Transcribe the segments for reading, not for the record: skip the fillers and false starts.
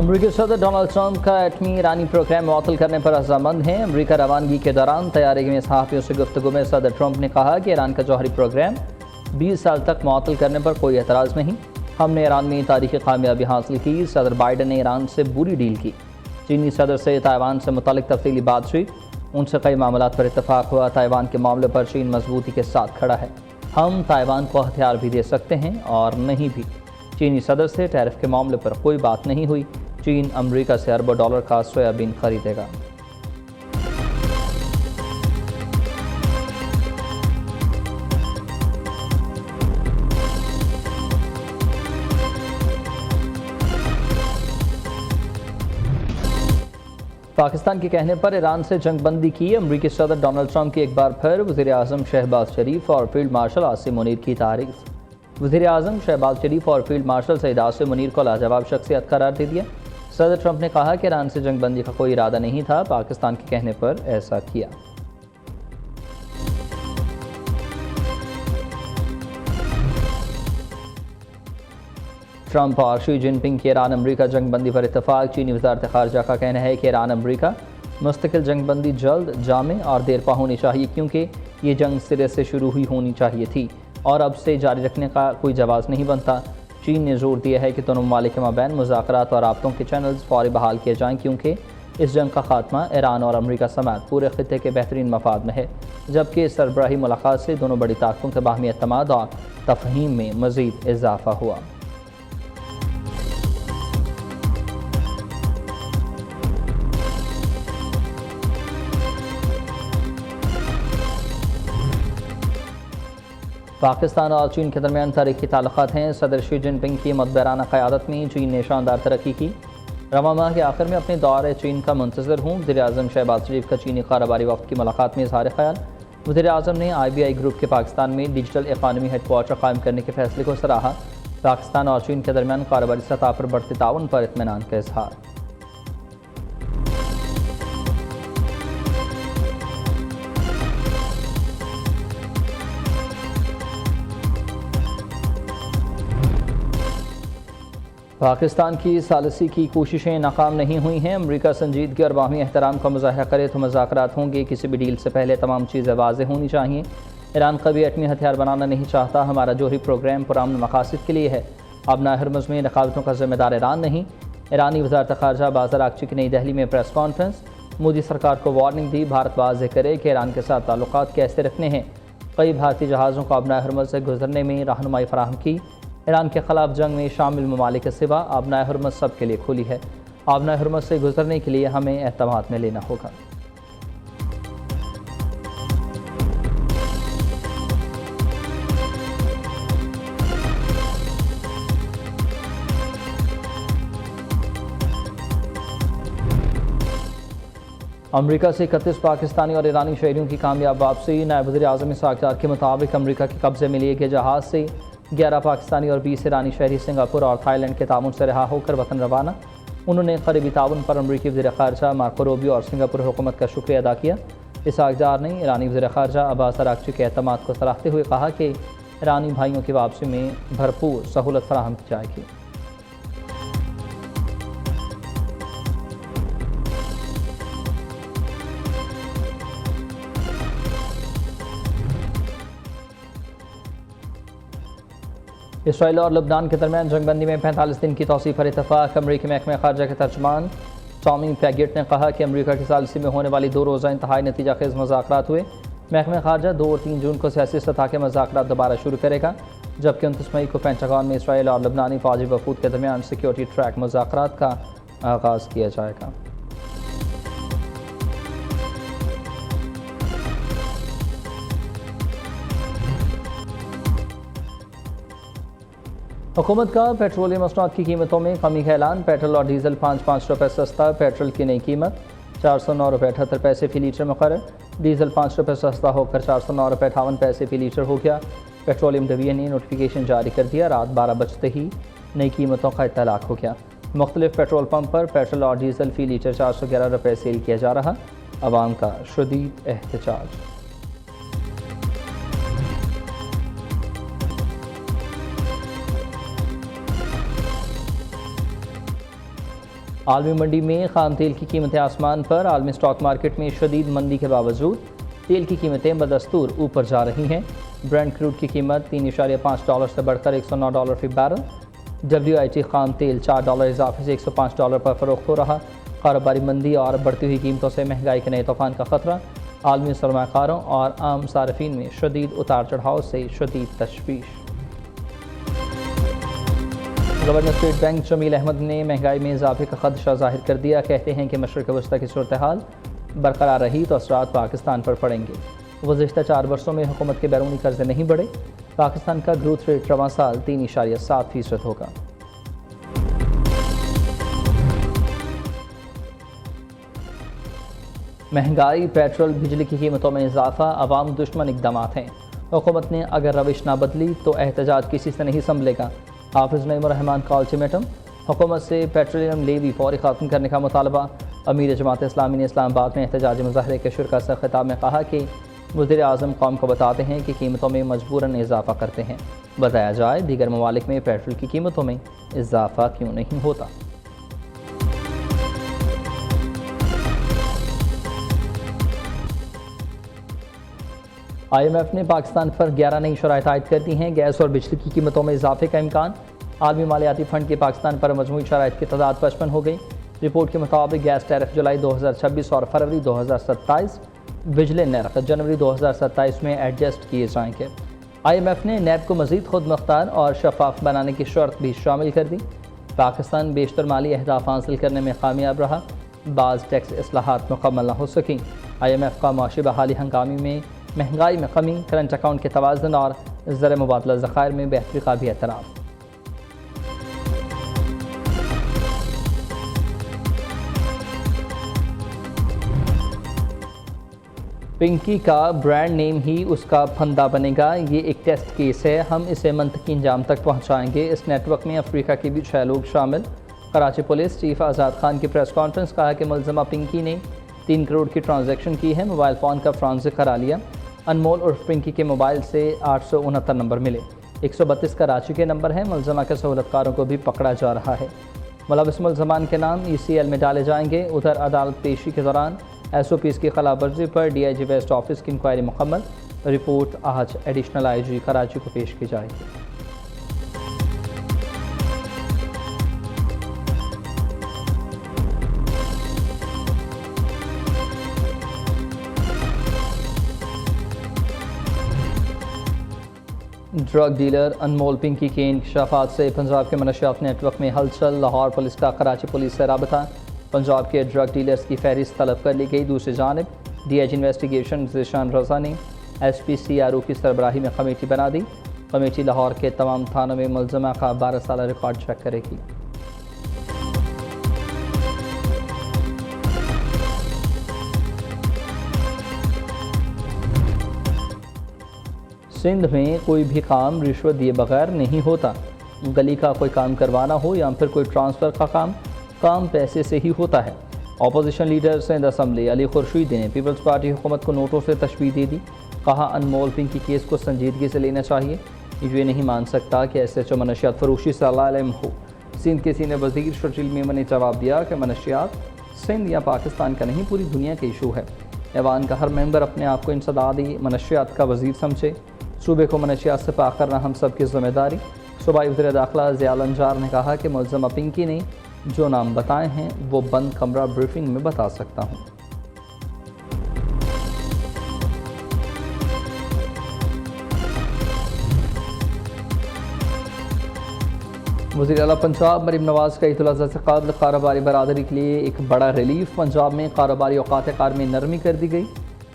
امریکی صدر Donald Trump کا ایٹمی ایرانی پروگرام معطل کرنے پر رضامند ہیں۔ امریکہ روانگی کے دوران طیارے میں صحافیوں سے گفتگو میں صدر ٹرمپ نے کہا کہ ایران کا جوہری پروگرام 20 سال تک معطل کرنے پر کوئی اعتراض نہیں۔ ہم نے ایران میں تاریخی کامیابی حاصل کی۔ صدر بائیڈن نے ایران سے بری ڈیل کی۔ چینی صدر سے تائیوان سے متعلق تفصیلی بات ہوئی، ان سے کئی معاملات پر اتفاق ہوا۔ تائیوان کے معاملے پر چین مضبوطی کے ساتھ کھڑا ہے۔ ہم تائیوان کو ہتھیار بھی دے سکتے ہیں اور نہیں بھی۔ چینی صدر سے ٹیرف کے معاملے پر کوئی بات نہیں ہوئی۔ چین امریکہ سے اربوں ڈالر کا سویابین خریدے گا۔ پاکستان کے کہنے پر ایران سے جنگ بندی کی امریکی صدر ڈونلڈ ٹرمپ کی ایک بار پھر وزیر اعظم شہباز شریف اور فیلڈ مارشل عاصم منیر کی تعریف۔ وزیر اعظم شہباز شریف اور فیلڈ مارشل سید عاصم منیر کو لاجواب شخصیت قرار دے دیا۔ صدر ٹرمپ نے کہا کہ ایران سے جنگ بندی کا کوئی ارادہ نہیں تھا، پاکستان کے کہنے پر ایسا کیا۔ ٹرمپ اور شی جن پنگ کی ایران امریکہ جنگ بندی پر اتفاق۔ چینی وزارت خارجہ کا کہنا ہے کہ ایران امریکہ مستقل جنگ بندی جلد، جامع اور دیر پا ہونی چاہیے، کیونکہ یہ جنگ سرے سے شروع ہوئی ہونی چاہیے تھی اور اب سے جاری رکھنے کا کوئی جواز نہیں بنتا۔ چین نے زور دیا ہے کہ دونوں ممالک کے مابین مذاکرات اور رابطوں کے چینلز فوری بحال کیے جائیں، کیونکہ اس جنگ کا خاتمہ ایران اور امریکہ سمیت پورے خطے کے بہترین مفاد میں ہے، جبکہ اس سربراہی ملاقات سے دونوں بڑی طاقتوں کے باہمی اعتماد اور تفہیم میں مزید اضافہ ہوا۔ پاکستان اور چین کے درمیان تاریخی تعلقات ہیں۔ صدر شی جن پنگ کی مدبرانہ قیادت میں چین نے شاندار ترقی کی۔ رواں ماہ کے آخر میں اپنے دورہ چین کا منتظر ہوں۔ وزیر اعظم شہباز شریف کا چینی کاروباری وفد کی ملاقات میں اظہار خیال۔ وزیر اعظم نے IBI گروپ کے پاکستان میں ڈیجیٹل اکانومی ہیڈ کوارٹر قائم کرنے کے فیصلے کو سراہا۔ پاکستان اور چین کے درمیان کاروباری سطح پر بڑھتے تعاون پر اطمینان کا اظہار۔ پاکستان کی ثالثی کی کوششیں ناکام نہیں ہوئی ہیں۔ امریکہ سنجیدگی اور باہمی احترام کا مظاہرہ کرے تو مذاکرات ہوں گے۔ کسی بھی ڈیل سے پہلے تمام چیزیں واضح ہونی چاہیے۔ ایران کبھی ایٹمی ہتھیار بنانا نہیں چاہتا۔ ہمارا جوہری پروگرام پرامن مقاصد کے لیے ہے۔ ابنائے ہرمز میں رکاوٹوں کا ذمہ دار ایران نہیں۔ ایرانی وزارت خارجہ عباس اراغچی کی نئی دہلی میں پریس کانفرنس۔ مودی سرکار کو وارننگ دی، بھارت واضح کرے کہ ایران کے ساتھ تعلقات کیسے رکھنے ہیں۔ کئی بھارتی جہازوں کو ابنائے ہرمز سے گزرنے میں رہنمائی فراہم کی۔ ایران کے خلاف جنگ میں شامل ممالک کے سوا آبنائے ہرمز سب کے لیے کھلی ہے۔ آبنائے ہرمز سے گزرنے کے لیے ہمیں اعتماد میں لینا ہوگا۔ امریکہ سے 31 پاکستانی اور ایرانی شہریوں کی کامیاب واپسی۔ نائب وزیر اعظم اسحاق ڈار کے مطابق امریکہ کے قبضے میں لیے گئے جہاز سے 11 پاکستانی اور 20 ایرانی شہری سنگاپور اور تھائی لینڈ کے تعاون سے رہا ہو کر وطن روانہ۔ انہوں نے قریبی تعاون پر امریکی وزیر خارجہ مارکو روبیو اور سنگاپور حکومت کا شکریہ ادا کیا۔ اسحاق ڈار نے ایرانی وزیر خارجہ عباس اراغچی کے اعتماد کو سراہتے ہوئے کہا کہ ایرانی بھائیوں کی واپسی میں بھرپور سہولت فراہم کی جائے گی۔ اسرائیل اور لبنان کے درمیان جنگ بندی میں 45 دن کی توسیع پر اتفاق۔ امریکی محکمہ خارجہ کے ترجمان ٹامی پیگیٹ نے کہا کہ امریکہ کی ثالثی میں ہونے والی 2 روزہ انتہائی نتیجہ خیز مذاکرات ہوئے۔ محکمہ خارجہ 2 اور 3 جون کو سیاسی سطح کے مذاکرات دوبارہ شروع کرے گا، جبکہ 29 مئی کو پینٹاگون میں اسرائیل اور لبنانی فوجی وفود کے درمیان سیکیورٹی ٹریک مذاکرات کا آغاز کیا جائے گا۔ حکومت کا پیٹرولیم مصنوعات کی قیمتوں میں کمی کا اعلان۔ پیٹرول اور ڈیزل 5 روپے سستا۔ پیٹرول کی نئی قیمت 409 روپے 78 پیسے فی لیٹر مقرر۔ ڈیزل 5 روپے سستا ہو کر 409 روپے 58 پیسے فی لیٹر ہو گیا۔ پیٹرولیم ڈویژن نے نوٹیفیکیشن جاری کر دیا۔ رات 12 بجتے ہی نئی قیمتوں کا اطلاق ہو گیا۔ مختلف پیٹرول پمپ پر پیٹرول اور ڈیزل فی لیٹر 411 روپے سیل کیا جا رہا۔ عوام کا شدید احتجاج۔ عالمی منڈی میں خام تیل کی قیمتیں آسمان پر۔ عالمی اسٹاک مارکیٹ میں شدید مندی کے باوجود تیل کی قیمتیں بدستور اوپر جا رہی ہیں۔ برینٹ کروڈ کی قیمت $3.5 سے بڑھ کر $109 فی بیرل۔ WTI خام تیل $4 اضافے سے $105 پر فروخت ہو رہا۔ کاروباری مندی اور بڑھتی ہوئی قیمتوں سے مہنگائی کے نئے طوفان کا خطرہ۔ عالمی سرمایہ کاروں اور عام صارفین میں شدید اتار چڑھاؤ سے شدید تشویش۔ گورنر اسٹیٹ بینک جمیل احمد نے مہنگائی میں اضافے کا خدشہ ظاہر کر دیا۔ کہتے ہیں کہ مشرق وسطی کی صورتحال برقرار رہی تو اثرات پاکستان پر پڑیں گے۔ گزشتہ 4 برسوں میں حکومت کے بیرونی قرضے نہیں بڑھے۔ پاکستان کا گروتھ ریٹ رواں سال 3.7% ہوگا۔ مہنگائی، پیٹرول، بجلی کی قیمتوں میں اضافہ عوام دشمن اقدامات ہیں۔ حکومت نے اگر روش نہ بدلی تو احتجاج کسی سے نہیں سنبھلے گا۔ حافظ نعیم الرحمان کا الٹیمیٹم۔ حکومت سے پیٹرولیم لیوی فوری ختم کرنے کا مطالبہ۔ امیر جماعت اسلامی نے اسلام آباد میں احتجاجی مظاہرے کے شرکاء سے خطاب میں کہا کہ وزیر اعظم قوم کو بتاتے ہیں کہ قیمتوں میں مجبوراً اضافہ کرتے ہیں۔ بتایا جائے دیگر ممالک میں پیٹرول کی قیمتوں میں اضافہ کیوں نہیں ہوتا۔ IMF نے پاکستان پر 11 نئی شرائط عائد کر دی ہیں۔ گیس اور بجلی کی قیمتوں میں اضافے کا امکان۔ عالمی مالیاتی فنڈ کی پاکستان پر مجموعی شرائط کی تعداد 55 ہو گئی۔ رپورٹ کے مطابق گیس ٹیرف جولائی 2026 اور فروری 2027، بجلی نرخ جنوری 2027 میں ایڈجسٹ کیے جائیں گے۔ IMF نے نیب کو مزید خود مختار اور شفاف بنانے کی شرط بھی شامل کر دی۔ پاکستان بیشتر مالی اہداف حاصل کرنے میں کامیاب رہا، بعض ٹیکس اصلاحات مکمل نہ ہو سکیں۔ IMF کا معاشی بحالی ہنگامی میں مہنگائی میں کمی، کرنٹ اکاؤنٹ کے توازن اور زر مبادلہ ذخائر میں بہتری کا بھی اعتراف۔ پنکی کا برانڈ نیم ہی اس کا پھندا بنے گا۔ یہ ایک ٹیسٹ کیس ہے، ہم اسے منطقی انجام تک پہنچائیں گے۔ اس نیٹ ورک میں افریقہ کے بھی 6 لوگ شامل۔ کراچی پولیس چیف آزاد خان کی پریس کانفرنس۔ کہا کہ ملزمہ پنکی نے 3 کروڑ کی ٹرانزیکشن کی ہے۔ موبائل فون کا فرانزک کرا لیا۔ انمول عرف پنکی کے موبائل سے 869 نمبر ملے، 132 کراچی کے نمبر ہیں۔ ملزمہ کے سہولت کاروں کو بھی پکڑا جا رہا ہے۔ ملوث ملزمان کے نام ECL میں ڈالے جائیں گے۔ ادھر عدالت پیشی کے دوران SOPs کی خلاف ورزی پر DIG ویسٹ آفس کی انکوائری مکمل۔ رپورٹ آج ایڈیشنل IG کراچی کو پیش کی جائے گی۔ ڈرگ ڈیلر انمول پنکی کے انکشافات سے پنجاب کے منشیات نیٹ ورک میں ہلچل۔ لاہور پولیس کا کراچی پولیس سے رابطہ۔ پنجاب کے ڈرگ ڈیلرز کی فہرست طلب کر لی گئی۔ دوسری جانب DIG انویسٹیگیشن ذیشان رضا نے SP CRO کی سربراہی میں کمیٹی بنا دی۔ کمیٹی لاہور کے تمام تھانوں میں ملزمہ کا 12 سالہ ریکارڈ چیک کرے گی۔ سندھ میں کوئی بھی کام رشوت دیے بغیر نہیں ہوتا۔ گلی کا کوئی کام کروانا ہو یا پھر کوئی ٹرانسفر کا کام پیسے سے ہی ہوتا ہے۔ اپوزیشن لیڈر سندھ اسمبلی علی خورشید نے پیپلز پارٹی حکومت کو نوٹوں سے تشبیہ دے دی۔ کہا انمول پنکی کیس کو سنجیدگی سے لینا چاہیے۔ یہ نہیں مان سکتا کہ SHO منشیات فروشی سے علم ہو۔ سندھ کے سینئر وزیر شرجیل میمن نے جواب دیا کہ منشیات سندھ یا پاکستان کا نہیں پوری دنیا کا ایشو ہے۔ ایوان کا ہر ممبر اپنے آپ کو انسدادی منشیات کا وزیر سمجھے۔ صوبے کو منشیات سے پاک کرنا ہم سب کی ذمہ داری۔ صوبائی وزیر داخلہ ضیاء الانجار نے کہا کہ ملزمہ پنکی نے جو نام بتائے ہیں وہ بند کمرہ بریفنگ میں بتا سکتا ہوں۔ وزیر اعلیٰ پنجاب مریم نواز کا عید الاضحیٰ سے قبل کاروباری برادری کے لیے ایک بڑا ریلیف۔ پنجاب میں کاروباری اوقات کار میں نرمی کر دی گئی۔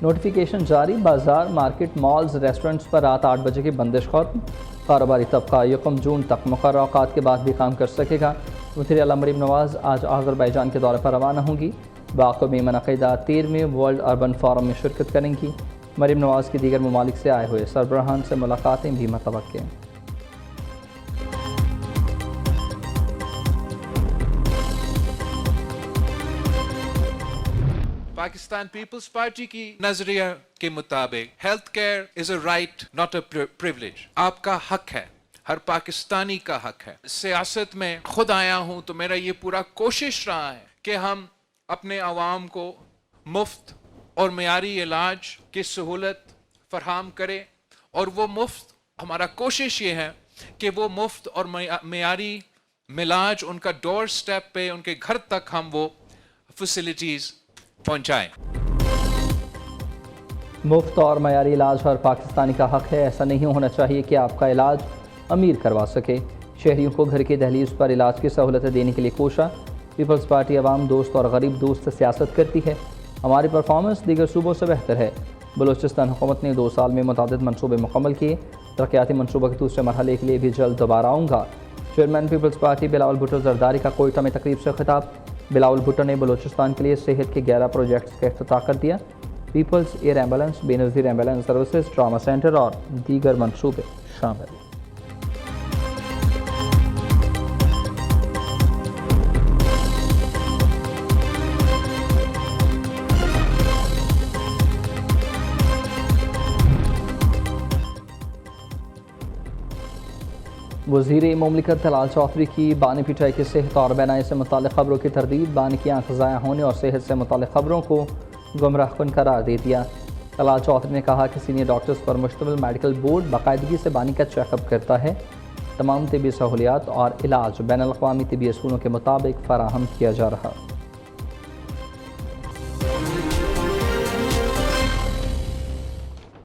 نوٹیفیکیشن جاری۔ بازار، مارکیٹ، مالز، ریسٹورنٹس پر رات 8 بجے کی بندش ختم۔ کاروباری طبقہ 1 جون تک مقررہ اوقات کے بعد بھی کام کر سکے گا۔ وزیر اعلیٰ مریم نواز آج آذربائیجان کے دورے پر روانہ ہوں گی۔ باکو میں منعقدہ 13ویں ورلڈ اربن فورم میں شرکت کریں گی۔ مریم نواز کی دیگر ممالک سے آئے ہوئے سربراہان سے ملاقاتیں بھی متوقع۔ پاکستان پیپلز پارٹی کی نظریہ کے مطابق health care is a right not a privilege. آپ کا حق ہے ہر پاکستانی کا حق ہے. سیاست میں خود آیا ہوں تو میرا یہ پورا کوشش رہا ہے کہ ہم اپنے عوام کو مفت اور معیاری علاج کی سہولت فراہم کریں, اور وہ مفت, ہمارا کوشش یہ ہے کہ وہ مفت اور معیاری علاج ان کا ڈور سٹیپ پہ, ان کے گھر تک ہم وہ فیسلٹیز پہنچائیں. مفت اور معیاری علاج ہر پاکستانی کا حق ہے. ایسا نہیں ہونا چاہیے کہ آپ کا علاج امیر کروا سکے. شہریوں کو گھر کی دہلیز پر علاج کی سہولتیں دینے کے لیے کوشاں. پیپلز پارٹی عوام دوست اور غریب دوست سیاست کرتی ہے. ہماری پرفارمنس دیگر صوبوں سے بہتر ہے. بلوچستان حکومت نے 2 سال میں متعدد منصوبے مکمل کیے. ترقیاتی منصوبہ کے دوسرے مرحلے کے لیے بھی جلد دوبارہ آؤں گا. چیئرمین پیپلز پارٹی بلاول بھٹو زرداری کا کوئٹہ میں تقریب سے خطاب. بلاول بھٹو نے بلوچستان کے لیے صحت کے 11 پروجیکٹس کا افتتاح کر دیا. پیپلز ایئر ایمبولینس, بے نظیر ایمبولینس سروسز, ٹراما سینٹر اور دیگر منصوبے شامل. وزیر مملکت طلال چودھری کی بانی پٹائی کی صحت اور بینائی سے متعلق خبروں کی تردید. بانی کی آنکھ ضائع ہونے اور صحت سے متعلق خبروں کو گمراہ کن قرار دے دیا. طلال چودھری نے کہا کہ سینئر ڈاکٹرز پر مشتمل میڈیکل بورڈ باقاعدگی سے بانی کا چیک اپ کرتا ہے. تمام طبی سہولیات اور علاج بین الاقوامی طبی اصولوں کے مطابق فراہم کیا جا رہا.